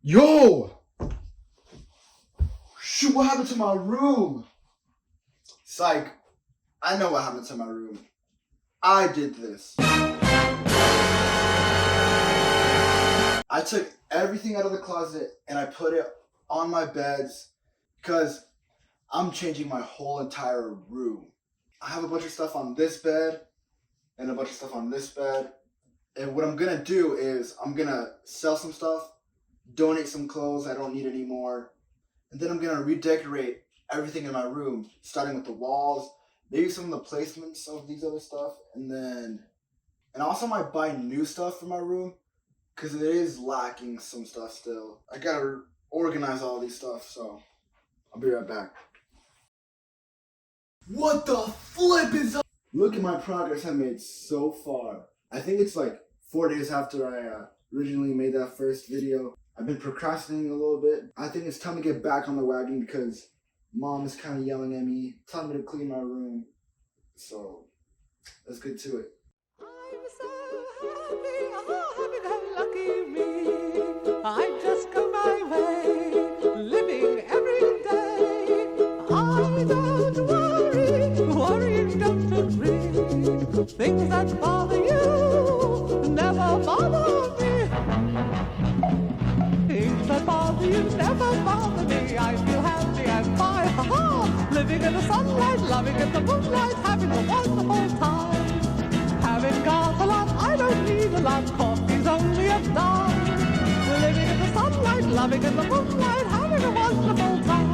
Yo! Shoot, what happened to my room? Psych. I know what happened to my room. I did this. I took everything out of the closet and I put it on my beds because I'm changing my whole entire room. I have a bunch of stuff on this bed and a bunch of stuff on this bed. And what I'm gonna do is I'm gonna sell some stuff, donate some clothes I don't need anymore, and then I'm gonna redecorate everything in my room, starting with the walls, maybe some of the placements of these other stuff, and also I might buy new stuff for my room because it is lacking some stuff still. I gotta organize all these stuff, so I'll be right back. What the flip is up? Look at my progress I made so far. I think it's like 4 days after I originally made that first video. I've been procrastinating a little bit. I think it's time to get back on the wagon because Mom is kind of yelling at me, telling me to clean my room. So let's get to it. I'm so happy, oh, lucky me. I just go my way, living every day. I don't worry, worrying don't agree. Things that bother you never bother me. Things that bother you never bother me. I feel happy and fine, ha-ha. Living in the sunlight, loving in the moonlight, having a wonderful time. Having got a lot, I don't need a lot. Coffee's only a dime. Living in the sunlight, loving in the moonlight, having a wonderful time.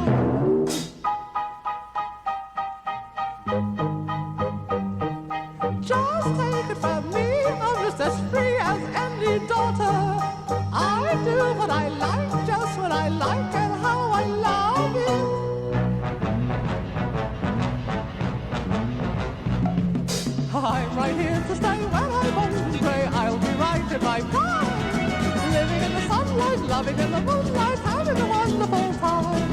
Just take it from me, I'm just as free as any daughter. I do what I like, just what I like, and how I love it. I'm right here to stay when I'm old and grey. I'll be right in my prime. Living in the sunlight, loving in the moonlight, having a wonderful time.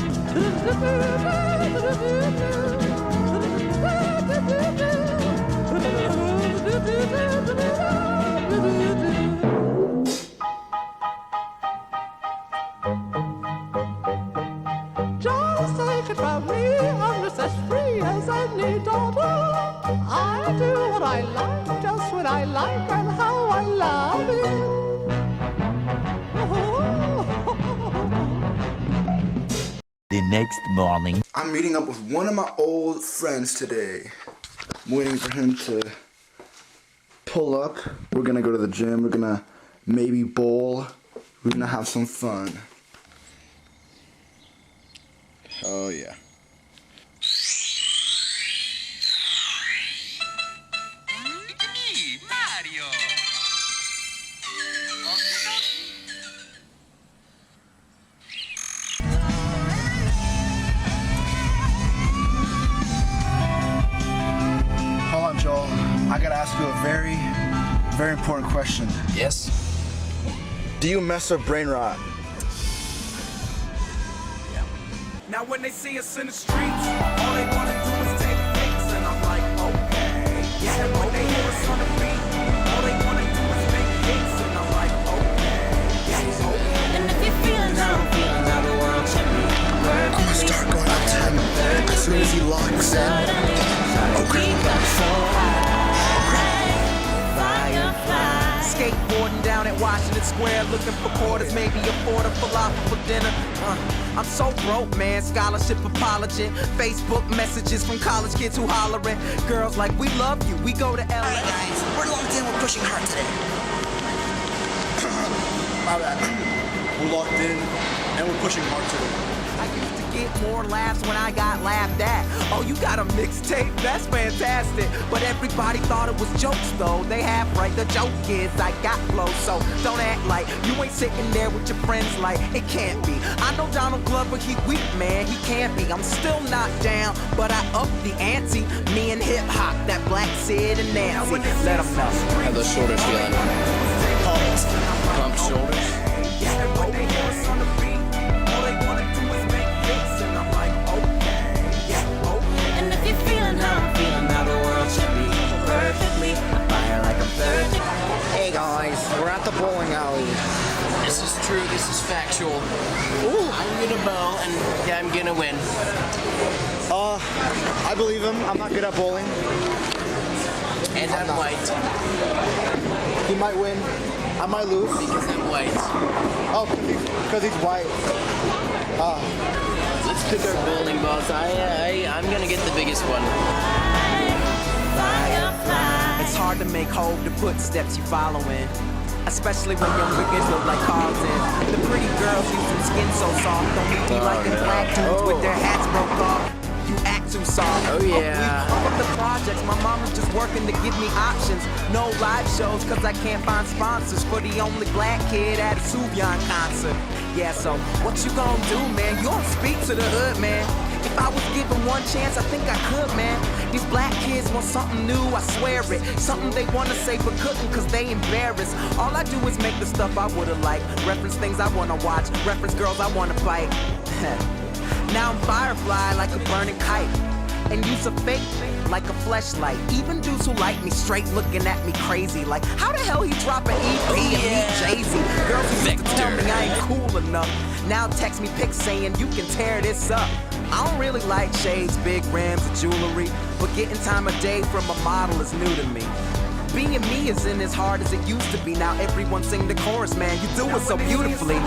Just take it from me, I'm just as free as any daughter. I do what I like, just what I like, and how I love it. The next morning. I'm meeting up with one of my old friends today. I'm waiting for him to pull up. We're gonna go to the gym. We're gonna maybe bowl. We're gonna have some fun. Oh yeah. Mario. Hold on, Joel. I gotta ask you a very, very important question. Yes? Do you mess with brain rot? Now when they see us in the streets, all they wanna do is take pics, and I'm like, okay. Yeah, and when they hear us on the beat, all they wanna do is make hits, and I'm like, okay. Yeah, okay. And if you're feeling how the world should be, I'm gonna start going up to him as soon as he locks in. Skateboarding down at Washington Square, looking for quarters, maybe afford a falafel for dinner. I'm so broke, man. Scholarship apology, Facebook messages from college kids who hollering. Girls like, we love you, we go to LA. Alright guys, we're locked in, we're pushing hard today. My bad. We're locked in and we're pushing hard today. I used to get more laughs when I got laughed at. Oh, you got a mixtape? That's fantastic. But everybody thought it was jokes, though. They half right. The joke is I got flow, so don't act like you ain't sitting there with your friends like it can't be. I know Donald Glover, he weak, man. He can't be. I'm still not down, but I up the ante. Me and hip hop, that Black Sid and Nancy. Let them know. How those shoulders feeling? Pumped shoulders? And when they hear us on the beat, all they wanna do is make hits, and I'm like, okay, yeah, okay. and if you're feeling how the world should be, perfectly, I fire like I'm 30. Hey guys, we're at the bowling alley. This is true, this is factual. bowl. I'm gonna bowl, and yeah, I'm gonna win. I believe him. I'm not good at bowling. And I'm white. He might win. I might lose. Because I'm white. Oh, because he's white. Let's pick our bowling balls. I'm gonna get the biggest one. It's hard to make hold the footsteps you following, especially when your niggas look like Carlton. The pretty girls use some skin so soft, don't need me like the black dudes with their hats broke off. You act too soft. Oh, yeah. Fuck the projects, my mama's just working to give me options. No live shows, cause I can't find sponsors for the only black kid at a Suvyon concert. Yeah, so what you gonna do, man? You don't speak to the hood, man. If I was given one chance, I think I could, man. These black kids want something new, I swear it. Something they wanna say but couldn't cause they embarrassed. All I do is make the stuff I would've liked. Reference things I wanna watch, reference girls I wanna fight. Now I'm Firefly like a burning kite, and use a fake like a fleshlight. Even dudes who like me straight looking at me crazy like, how the hell he drop an EP and meet Jay-Z? Girls who used to tell me I ain't cool enough now text me pics saying you can tear this up. I don't really like shades, big rims, or jewelry, but getting time of day from a model is new to me. Being me isn't as hard as it used to be. Now everyone sing the chorus, man. You do it so beautifully.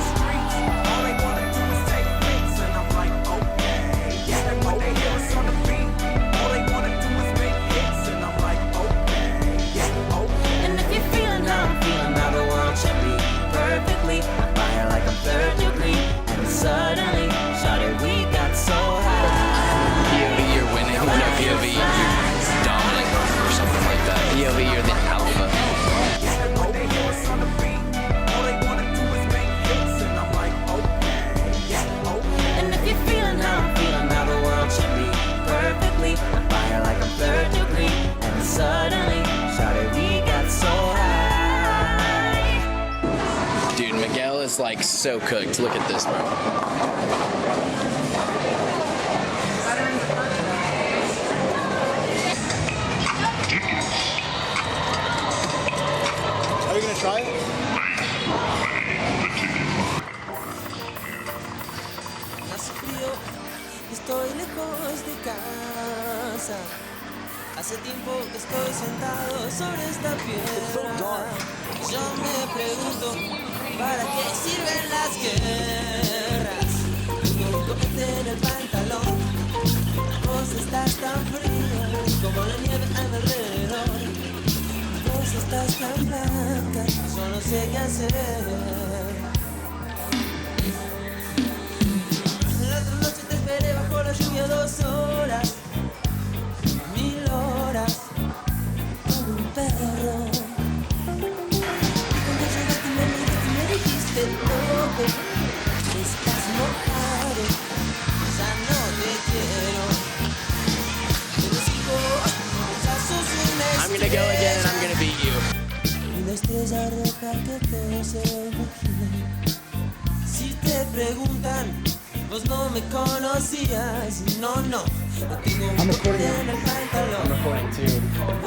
Suddenly, shawty, we got so high. POV, you're winning. No, POV, you're dominant or something like that. POV, you're the alpha. And if you're feeling how I'm feeling, now the world should be perfectly on fire like I'm third degree. And suddenly, shawty, we got so high. Dude, Miguel is like so cooked. Look at this, bro. Are you gonna try it? Hace frío, estoy lejos de casa. Hace tiempo que estoy sentado sobre esta piedra. Yo me pregunto, ¿para qué sirven las guerras? Tengo un cohete en el pantalón. Vos estás tan fría como la nieve a mi alrededor. Vos estás tan blanca, yo no sé qué hacer. La otra noche te esperé bajo la lluvia 2 horas, 1000 horas, como un perro. Y cuando llegaste me miraste y me dijiste, loco, estás mojado, ya no te quiero. Pero sigo, ya sos una estrella. I'm gonna go again and I'm gonna beat you. Una estrella roja que te seduce. Si te preguntan, vos no me conocías. No, no, no tengo un bote en el pantalón.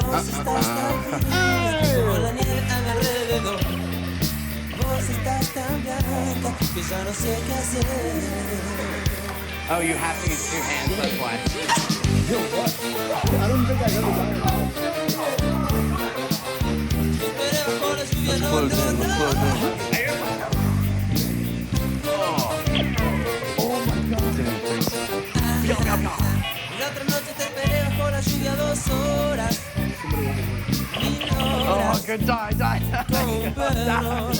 Vos estás tan feliz como la nieve a mi alrededor. Vos estás tan blanca que ya no sé qué hacer. Oh, you have to use 2 hands, that's why. I don't think I've ever done it. Let's close in, let's close in. La otra noche te esperé bajo la lluvia 2 horas. 1000 horas. Oh, good die. Como un perro.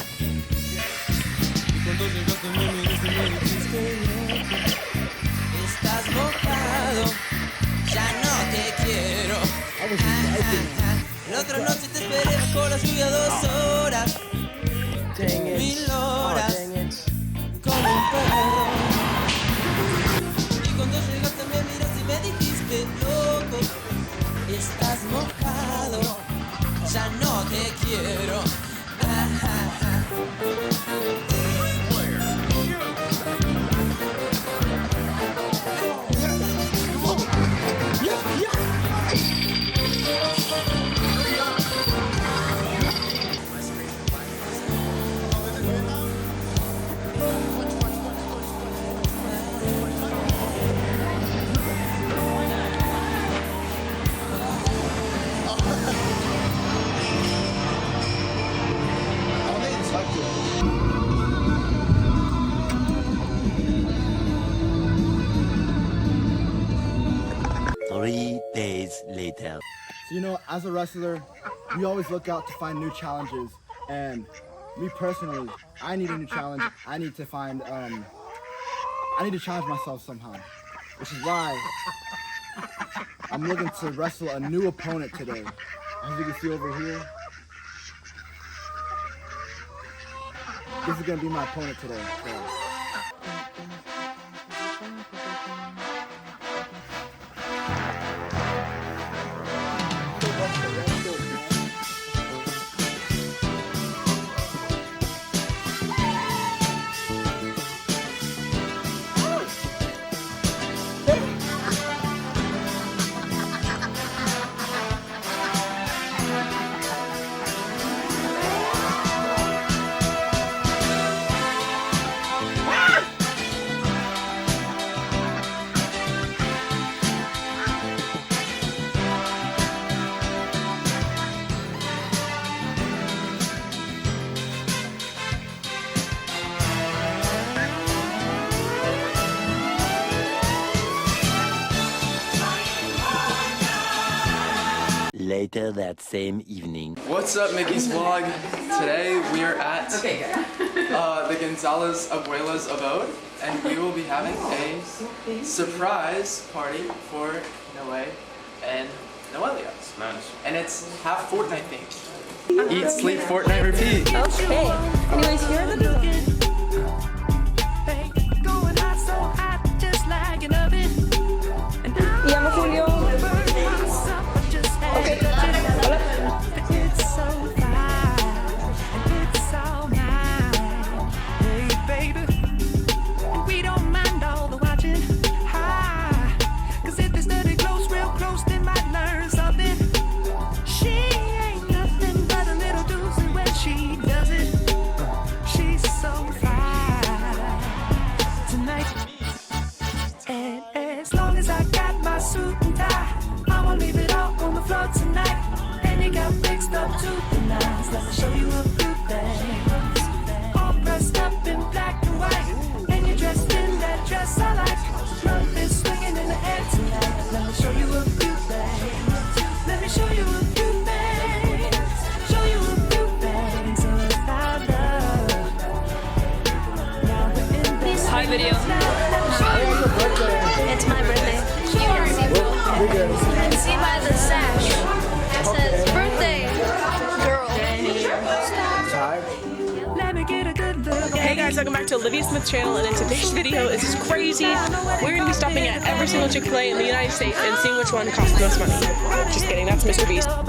Y cuando llegaste me miraste y me dijiste, estás mojado, ya no te quiero. La otra noche te esperé bajo la lluvia 2 horas. 1000 horas. Como un perro. Y cuando llegaste me miraste y me dijiste, loco, estás mojado, ya no te quiero. later. So, you know, as a wrestler, we always look out to find new challenges. And me personally, I need a new challenge. I need to find, I need to challenge myself somehow. Which is why I'm looking to wrestle a new opponent today. As you can see over here, this is gonna be my opponent today. So. Later that same evening. What's up, Mickey's Vlog? Today we are at the Gonzalez Abuela's abode, and we will be having a surprise party for Noe and Noelia. Nice. And it's half Fortnite themed. Eat, sleep, Fortnite, repeat. Okay. Anyways, here are the llamo Julio. Okay. Hola. Let me show you a few things. All dressed up in black and white, and you're dressed in that dress I like. Love is swinging in the air tonight. Let me show you a few things. Let me show you a few things. Show you a few things about love. Now we're in this. Hi, video. It's my birthday. You can see by the sash. It says birthday. Hey guys, welcome back to Olivia Smith's channel, and in today's video is just crazy. We're going to be stopping at every single Chick-fil-A in the United States and seeing which one costs the most money. Just kidding, that's Mr. Beast. Are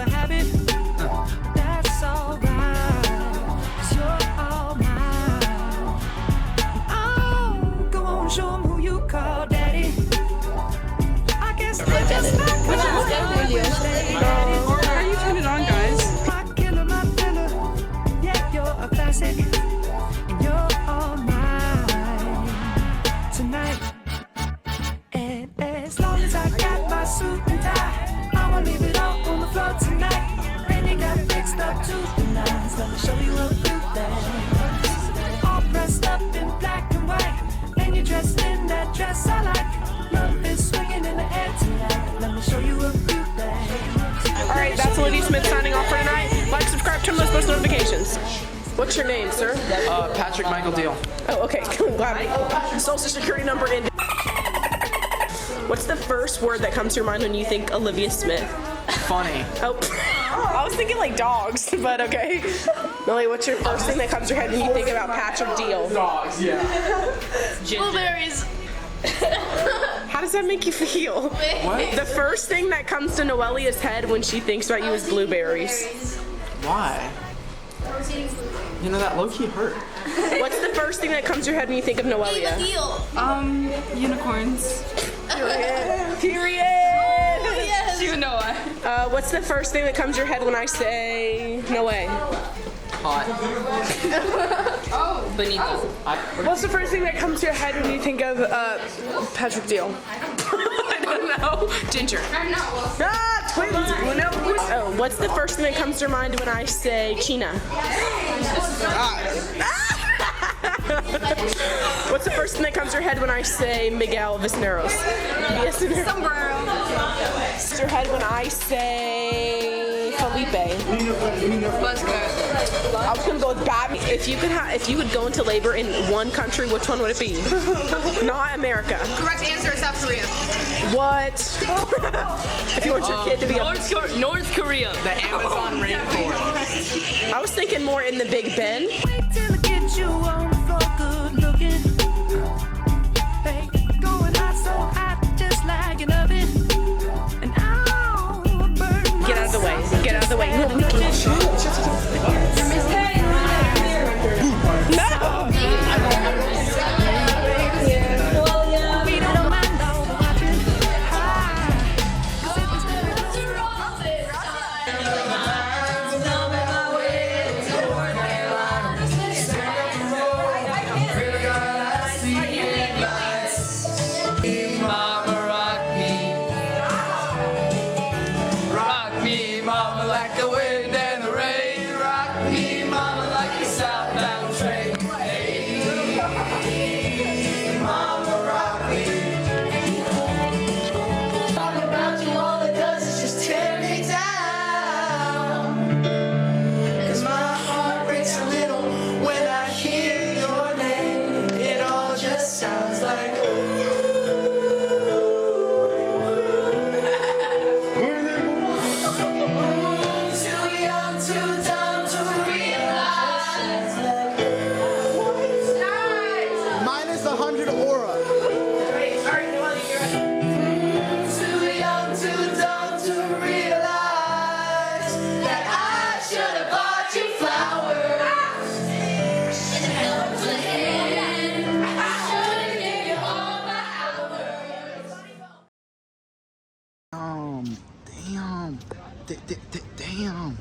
you turning it on, guys? Let me show you a few things. All dressed up in black and white, and you're dressed in that dress I like. Love is swinging in the air tonight. Let me show you a few things. Alright, that's Olivia Smith signing off for tonight. Like, subscribe, turn on those post notifications. What's your name, sir? Patrick Michael Deal. Oh, okay. Glad. Social security number in. What's the first word that comes to your mind when you think Olivia Smith? Funny. Oh, I was thinking like dogs, but okay. Millie, what's your first thing that comes to your head when you think about Patrick Deal? Dogs, yeah. Blueberries. How does that make you feel? What? The first thing that comes to Noelia's head when she thinks about you is blueberries. Why? You know, that low-key hurt. What's the first thing that comes to your head when you think of Noelia? Unicorns. Period. Yes. You know what? What's the first thing that comes to your head when I say Noe? Hot. Oh, Benito. What's the first thing that comes to your head when you think of Patrick Deal? I don't know. Ginger. I'm not well. Ah, twins. Oh, what's the first thing that comes to your mind when I say China? What's the first thing that comes to your head when I say Miguel Cisneros? Sombrero. What's your head when I say Felipe? I was gonna go with Batman. If you would go into labor in one country, which one would it be? Not America. Correct answer is South Korea. What? If you want your kid to be North Korea. The Amazon rainforest. I was thinking more in the Big Ben. Wait till I get you on the floor, good looking. Hey, going hot, so hot, just like an oven. And I'll burn. Get out of the way. Get out of the way. No. We don't mind all the watching. Mama, rock me, mama, like the wind and the rain. Rock me, mama, like a southbound train. Hey, mama, rock me. Talk about you, all it does is just tear me down. 'Cause my heart breaks a little when I hear your name. It all just sounds like Minus 100 aura. too young, too dumb to realize that I should have bought you flowers. Damn. Damn.